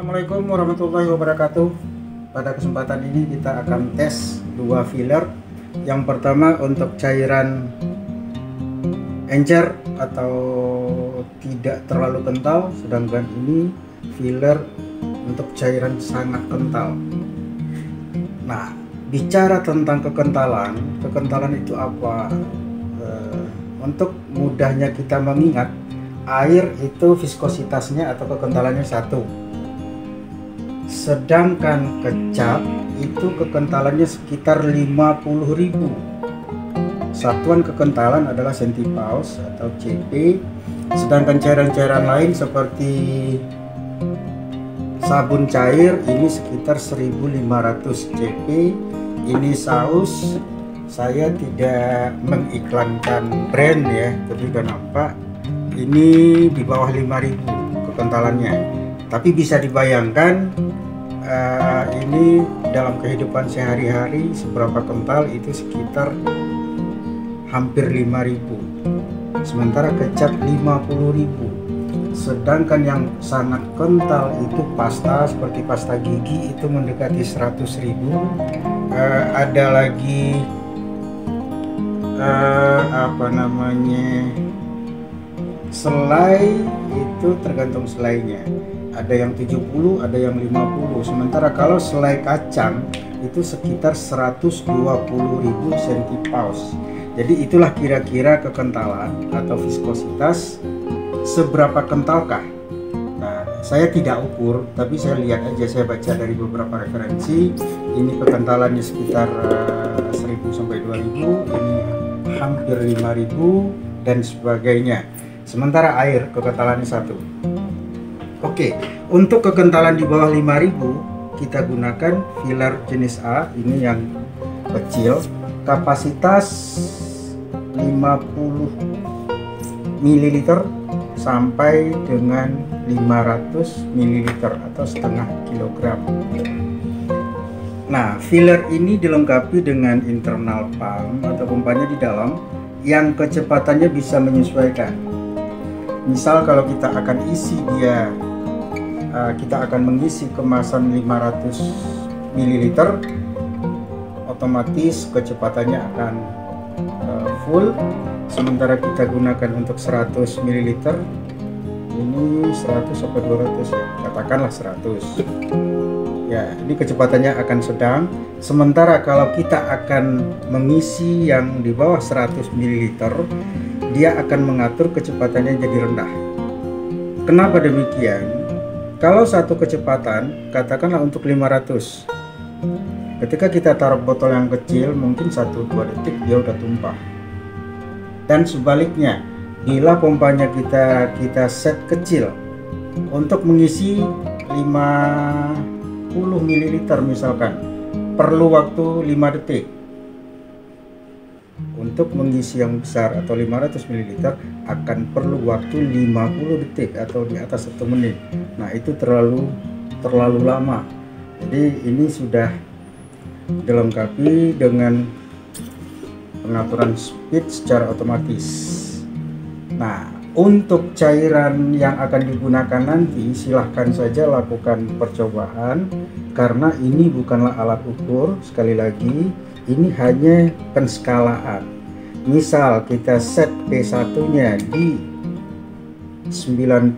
Assalamualaikum warahmatullahi wabarakatuh. Pada kesempatan ini kita akan tes dua filler. Yang pertama untuk cairan encer atau tidak terlalu kental, sedangkan ini filler untuk cairan sangat kental. Nah, bicara tentang kekentalan itu apa? Untuk mudahnya kita mengingat, air itu viskositasnya atau kekentalannya 1, sedangkan kecap itu kekentalannya sekitar 50.000. Satuan kekentalan adalah centipaus atau CP, sedangkan cairan-cairan lain seperti sabun cair ini sekitar 1500 CP. Ini saus, saya tidak mengiklankan brand ya, tapi udah nampak ini di bawah 5000 kekentalannya. Tapi bisa dibayangkan ini dalam kehidupan sehari-hari seberapa kental, itu sekitar hampir 5000. Sementara kecap 50.000. Sedangkan yang sangat kental itu pasta, seperti pasta gigi itu mendekati 100.000. Ada lagi selai, itu tergantung selainya, ada yang 70, ada yang 50. Sementara kalau selai kacang itu sekitar 120.000 centipaus. Jadi itulah kira-kira kekentalan atau viskositas, seberapa kentalkah. Nah, saya tidak ukur, tapi saya lihat aja, saya baca dari beberapa referensi. Ini kekentalannya sekitar 1000 sampai 2000, ini hampir 5000 dan sebagainya. Sementara air kekentalannya 1. Oke, untuk kekentalan di bawah 5000 kita gunakan filler jenis A, ini yang kecil, kapasitas 50 ml sampai dengan 500 ml atau setengah kilogram. Nah, filler ini dilengkapi dengan internal pump atau pompanya di dalam yang kecepatannya bisa menyesuaikan. Misal kalau kita akan isi dia, kita akan mengisi kemasan 500 ml, otomatis kecepatannya akan full. Sementara kita gunakan untuk 100 ml, ini 100 sampai 200 ya, katakanlah 100 ya, ini kecepatannya akan sedang. Sementara kalau kita akan mengisi yang di bawah 100 ml, dia akan mengatur kecepatannya jadi rendah. Kenapa demikian? Kalau satu kecepatan, katakanlah untuk 500, ketika kita taruh botol yang kecil, mungkin 1-2 detik dia udah tumpah. Dan sebaliknya, bila pompanya kita set kecil untuk mengisi 50 ml misalkan, perlu waktu 5 detik. Untuk mengisi yang besar atau 500 ml akan perlu waktu 50 detik atau di atas 1 menit. Nah, itu terlalu lama. Jadi ini sudah dilengkapi dengan pengaturan speed secara otomatis. Nah, untuk cairan yang akan digunakan nanti silahkan saja lakukan percobaan, karena ini bukanlah alat ukur. Sekali lagi, ini hanya penskalaan. Misal kita set P1 nya di 90,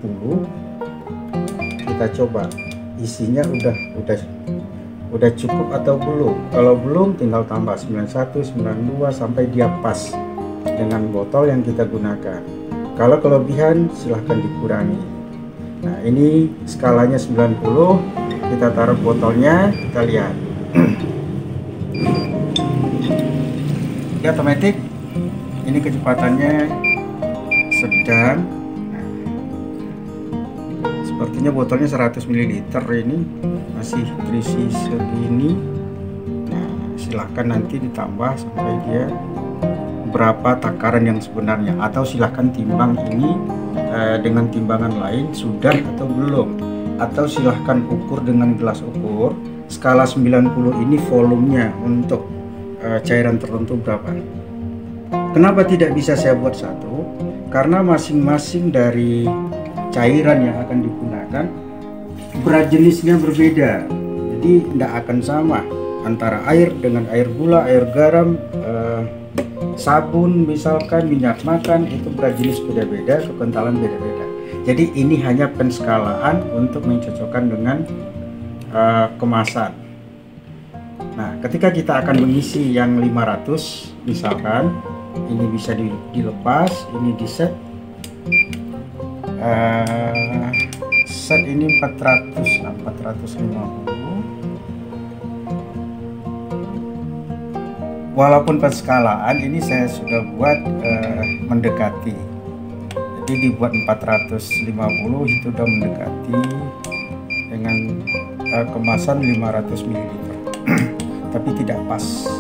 kita coba isinya udah cukup atau belum. Kalau belum, tinggal tambah 91, 92 sampai dia pas dengan botol yang kita gunakan. Kalau kelebihan silahkan dikurangi. Nah, ini skalanya 90, kita taruh botolnya, kita lihat. Ini otomatis, ini kecepatannya sedang. Nah, sepertinya botolnya 100 ml ini masih terisi segini. Nah, silahkan nanti ditambah sampai dia berapa takaran yang sebenarnya, atau silahkan timbang ini dengan timbangan lain sudah atau belum, atau silahkan ukur dengan gelas ukur. Skala 90 ini volumenya untuk cairan tertentu berapa. Kenapa tidak bisa saya buat satu? Karena masing-masing dari cairan yang akan digunakan berat jenisnya berbeda, jadi tidak akan sama antara air dengan air gula, air garam, sabun misalkan, minyak makan, itu berat jenis beda-beda, kekentalan beda-beda. Jadi ini hanya penskalaan untuk mencocokkan dengan kemasan. Nah, ketika kita akan mengisi yang 500 misalkan, ini bisa dilepas, ini di set. Set ini 450. Walaupun penskalaan ini saya sudah buat mendekati, jadi dibuat 450 itu sudah mendekati dengan kemasan 500 ml. Tapi tidak pas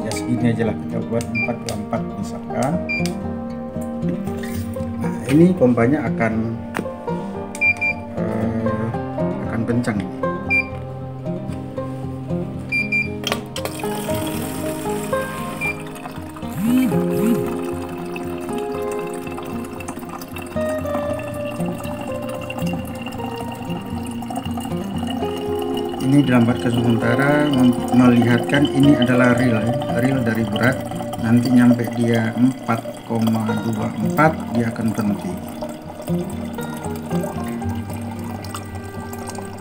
ya, segini aja lah, kita buat 44 misalkan. Nah, ini pompanya akan kencang ini. Ini dilambatkan sementara melihatkan ini adalah real dari berat. Nanti nyampe dia 4,24 dia akan berhenti.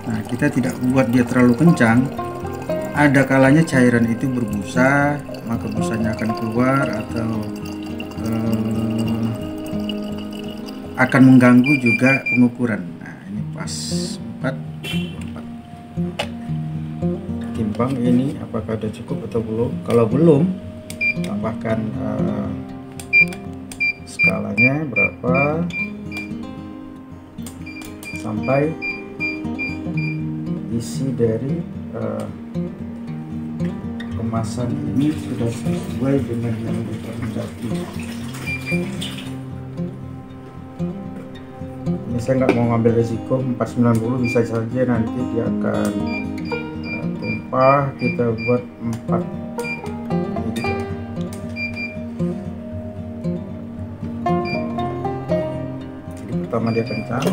Nah, kita tidak buat dia terlalu kencang. Ada kalanya cairan itu berbusa, maka busanya akan keluar atau akan mengganggu juga pengukuran. Nah, ini pas 4,24. Timbang ini apakah sudah cukup atau belum. Kalau belum, tambahkan skalanya berapa sampai isi dari kemasan ini sudah sesuai dengan yang dikehendaki. Ini saya nggak mau ngambil risiko 490, bisa saja nanti dia akan tumpah. Kita buat 4 ini. Jadi pertama dia kencang,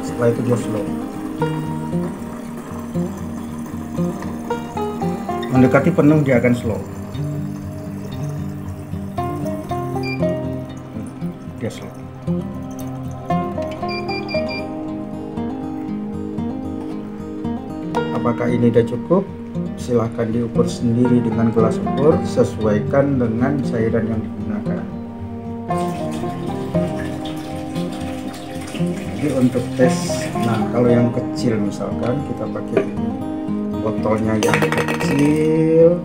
setelah itu dia slow. Mendekati penuh dia akan slow. Dia slow. Apakah ini sudah cukup? Silahkan diukur sendiri dengan gelas ukur, sesuaikan dengan cairan yang digunakan. Jadi untuk tes, nah kalau yang kecil misalkan kita pakai ini, botolnya yang kecil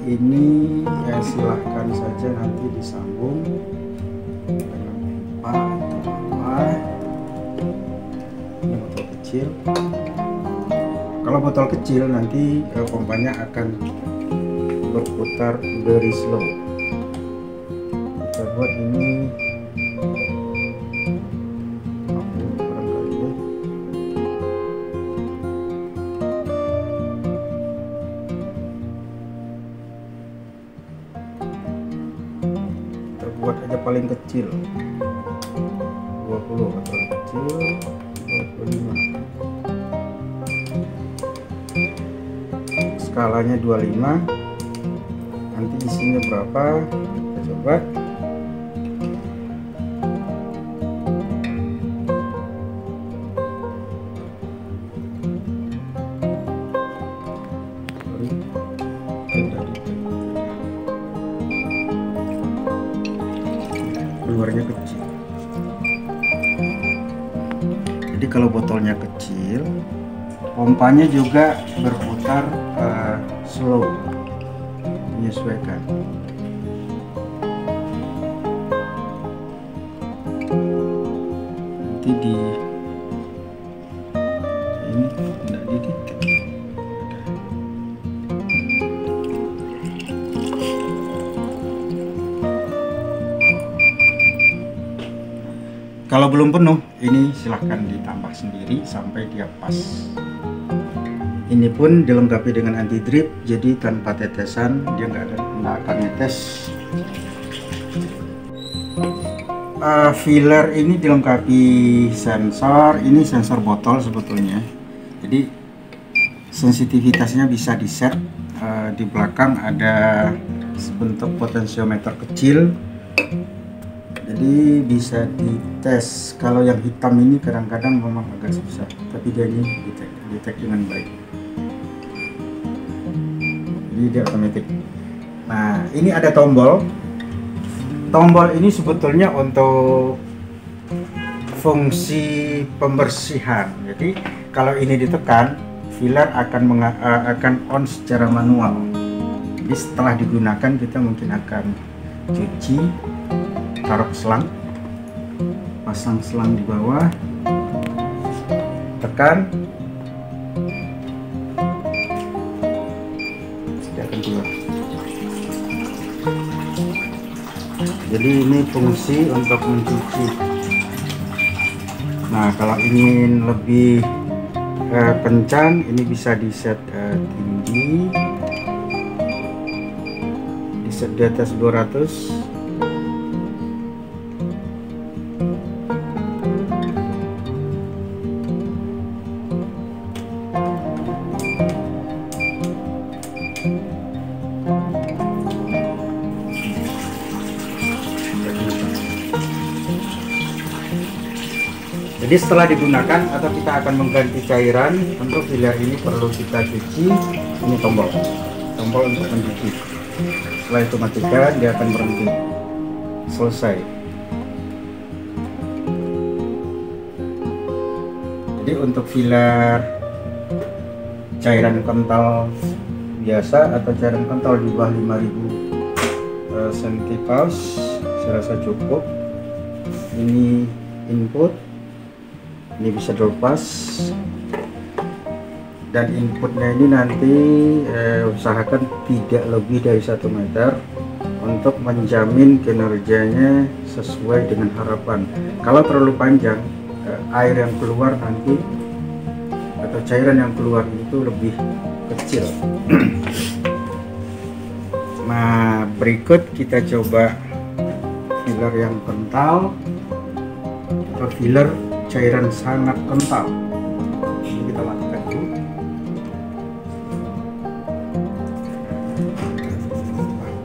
ini ya silahkan saja nanti disambung dengan pipa atau apa. Ini botol kecil. Kalau botol kecil nanti pompanya akan berputar very slow. Kita buat ini buat aja paling kecil 20 atau paling kecil 25, skalanya 25. Nanti isinya berapa kita coba. Keluarnya kecil. Jadi kalau botolnya kecil, pompanya juga berputar slow, menyesuaikan. Nanti di ini tidak dititik. Kalau belum penuh, ini silahkan ditambah sendiri sampai dia pas. Ini pun dilengkapi dengan anti drip, jadi tanpa tetesan dia nggak akan netes. Filler ini dilengkapi sensor. Ini sensor botol sebetulnya, jadi sensitivitasnya bisa di set. Di belakang ada bentuk potensiometer kecil, jadi bisa dites. Kalau yang hitam ini kadang-kadang memang agak susah, tapi dia ini detect dengan baik, jadi dia otomatis. Nah, ini ada tombol. Tombol ini sebetulnya untuk fungsi pembersihan. Jadi kalau ini ditekan, filler akan on secara manual. Jadi setelah digunakan kita mungkin akan cuci, taruh selang, pasang selang di bawah, tekan, dia akan keluar. Jadi ini fungsi untuk mencuci. Nah, kalau ingin lebih kencang, ini bisa di set tinggi, di set di atas 200. Jadi setelah digunakan atau kita akan mengganti cairan, untuk filler ini perlu kita cuci. Ini tombol untuk mencuci. Setelah itu matikan, dia akan berhenti. Selesai. Jadi untuk filler cairan kental biasa atau cairan kental di bawah 5000 centipaus, saya rasa cukup. Ini input. Ini bisa dilepas, dan inputnya ini nanti usahakan tidak lebih dari 1 meter untuk menjamin kinerjanya sesuai dengan harapan. Kalau terlalu panjang, air yang keluar nanti atau cairan yang keluar itu lebih kecil. Nah, berikut kita coba filler yang kental atau filler cairan sangat kental. Ini kita matikan dulu.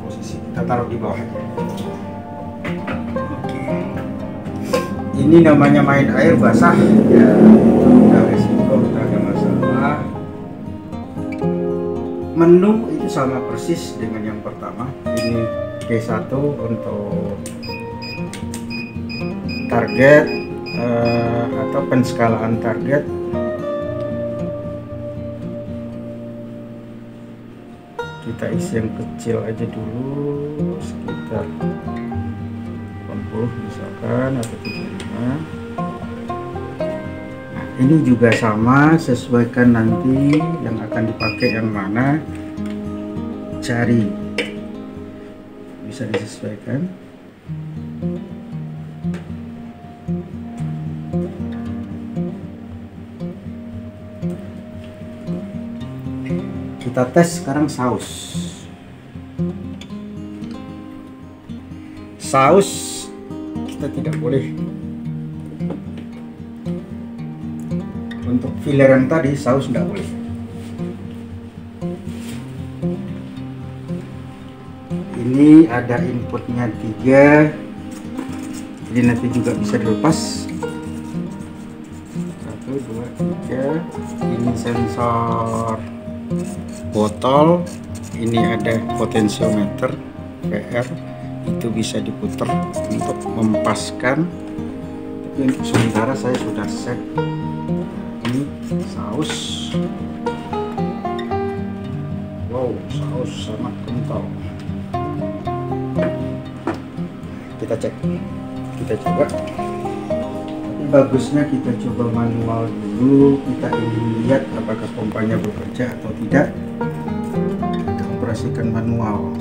Posisi kita taruh di bawah. Oke. Ini namanya main air basah, ya udah resiko, udah ada masalah. Menu itu sama persis dengan yang pertama. Ini G1 untuk target atau penskalaan target. Kita isi yang kecil aja dulu, sekitar 80 misalkan, atau 75. Nah, ini juga sama, sesuaikan nanti yang akan dipakai yang mana, cari, bisa disesuaikan. Kita tes sekarang saus. Saus kita tidak boleh. Untuk filler yang tadi saus tidak boleh. Ini ada inputnya 3. Jadi nanti juga bisa dilepas. 1, 2, 3. Ini sensor botol, ini ada potensiometer PR, itu bisa diputar untuk mempaskan. Tapi untuk sementara saya sudah set. Ini saus. Wow, saus sangat kental. Kita cek, kita coba. Tapi bagusnya kita coba manual dulu. Kita ingin lihat apakah pompanya bekerja atau tidak. Kita operasikan manual.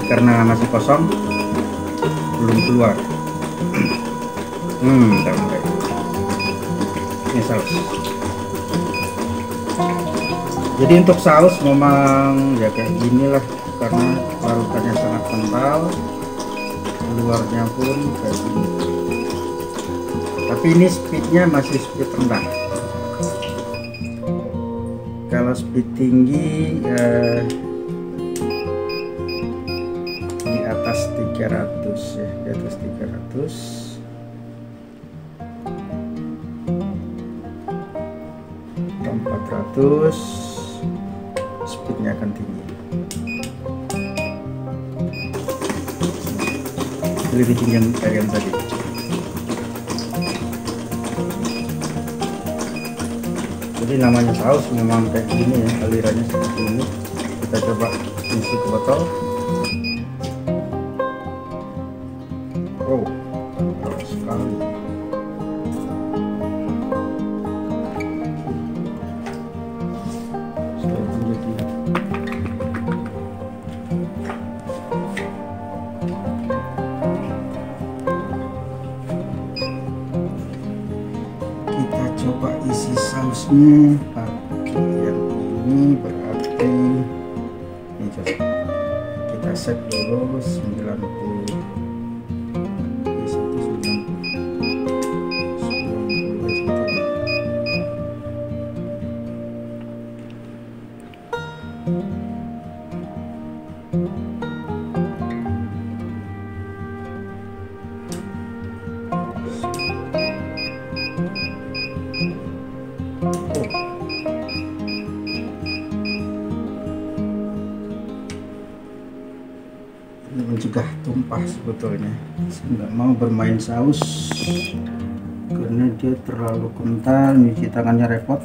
Karena masih kosong, belum keluar. Udah mulai. Ini saus. Jadi untuk saus memang ya kayak gini lah, karena larutannya sangat kental, luarnya pun kayak gini. Tapi ini speednya masih speed rendah. Kalau speed tinggi di atas 300 ya, di atas 300. Atau 400 speednya akan tinggi. Lebih tinggi dari yang tadi. Jadi namanya saus memang kayak gini ya, alirannya seperti ini. Kita coba isi ke botol. Oh, kental sekali. Kita coba isi sausnya pakai yang ini, berarti ini coba kita set dulu 90. Ini mencegah tumpah sebetulnya. Saya nggak mau bermain saus karena dia terlalu kental, nyuci tangannya repot.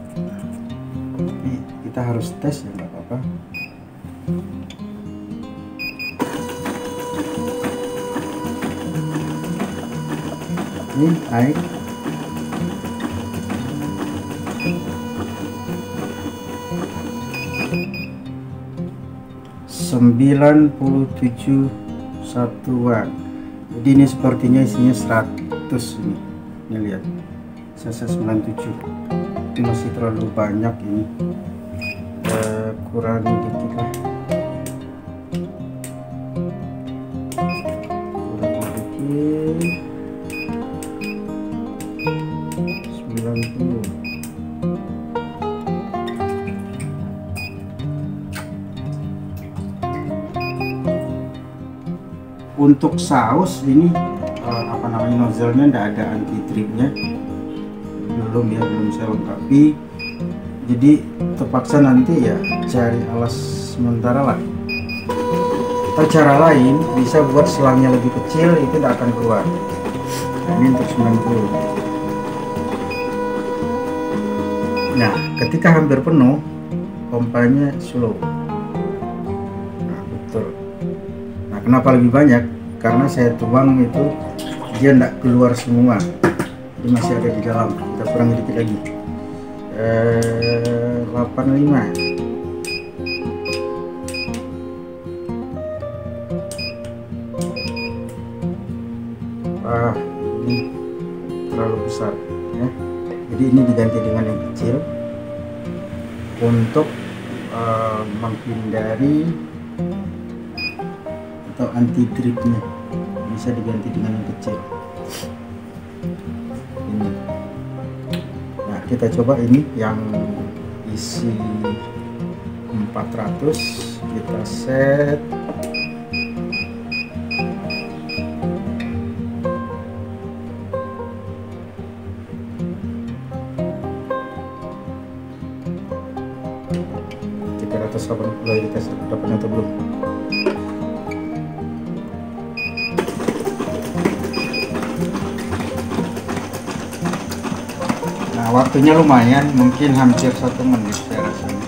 Ini kita harus tes ya, nggak apa-apa. Ini naik. (97 satuan). Jadi ini sepertinya isinya 100 ini lihat, saya 97. Ini masih terlalu banyak ini, kurangi dikit lah, kurangi dikit. 90. Untuk saus ini apa namanya, nozzle-nya tidak ada anti dripnya, belum ya, belum saya lengkapi. Jadi terpaksa nanti ya cari alas sementara lah. Atau cara lain bisa buat selangnya lebih kecil, itu tidak akan keluar. Nah, ini untuk 90. Nah, ketika hampir penuh, pompanya slow. Nah, betul. Nah, kenapa lebih banyak? Karena saya tuang itu dia tidak keluar semua, jadi masih ada di dalam. Kita kurangi dikit lagi, 85. Wah, ini terlalu besar ya. Jadi ini diganti dengan yang kecil untuk menghindari atau anti dripnya, bisa diganti dengan yang kecil ini. Nah, kita coba ini yang isi 400, kita set. Kita tes dapat atau belum. Nah, waktunya lumayan, mungkin hampir 1 menit saya rasanya.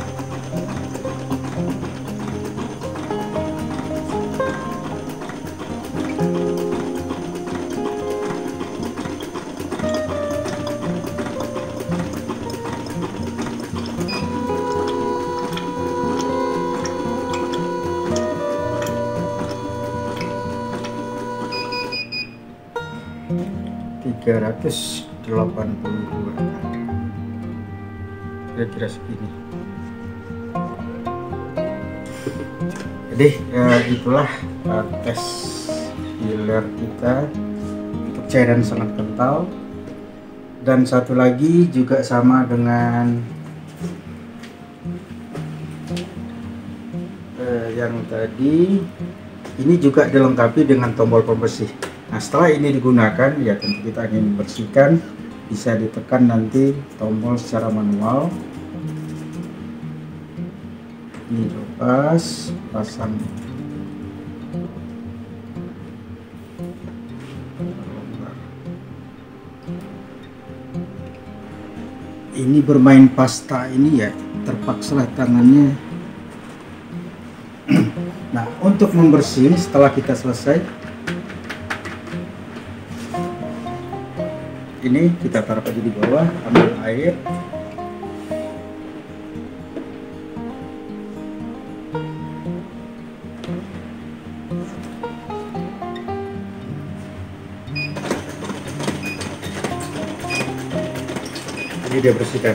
(382) kira-kira segini. Jadi itulah tes filler kita untuk cairan sangat kental. Dan satu lagi juga sama dengan yang tadi, ini juga dilengkapi dengan tombol pembersih. Nah, setelah ini digunakan, ya tentu kita ingin membersihkan, bisa ditekan nanti tombol secara manual. Ini lepas, pasang. Ini bermain pasta ini ya, terpaksalah tangannya. Nah, untuk membersih setelah kita selesai, ini kita taruh aja di bawah, ambil air. Ini dia bersihkan.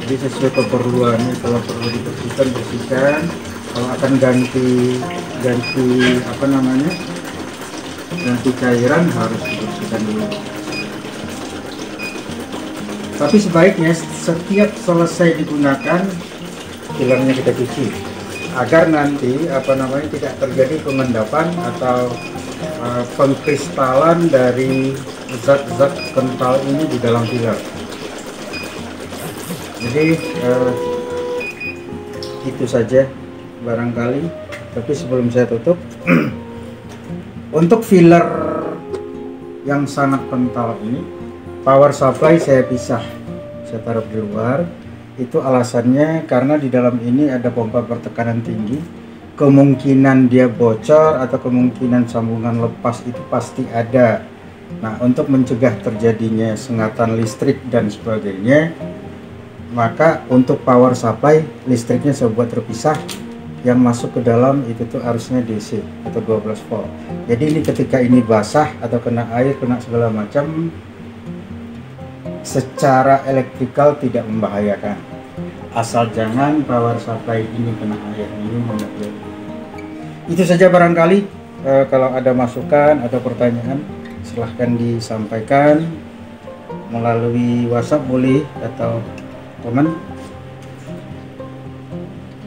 Jadi sesuai keperluannya, kalau perlu dibersihkan bersihkan, kalau akan ganti apa namanya, ganti cairan harus dibersihkan dulu. Tapi sebaiknya setiap selesai digunakan fillernya kita cuci, agar nanti apa namanya tidak terjadi pengendapan atau pengkristalan dari zat-zat kental ini di dalam filler. Jadi itu saja barangkali. Tapi sebelum saya tutup, untuk filler yang sangat kental ini, power supply saya pisah, saya taruh di luar. Itu alasannya karena di dalam ini ada pompa bertekanan tinggi, kemungkinan dia bocor atau kemungkinan sambungan lepas itu pasti ada. Nah, untuk mencegah terjadinya sengatan listrik dan sebagainya, maka untuk power supply listriknya saya buat terpisah. Yang masuk ke dalam itu tuh arusnya DC atau 12 volt. Jadi ini ketika ini basah atau kena air, kena segala macam, secara elektrikal tidak membahayakan, asal jangan power supply ini kena air. Ini membahayakan. Itu saja barangkali. Kalau ada masukan atau pertanyaan silahkan disampaikan melalui WhatsApp boleh atau komen.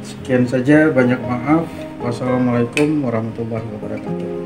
Sekian saja, banyak maaf. Wassalamualaikum warahmatullahi wabarakatuh.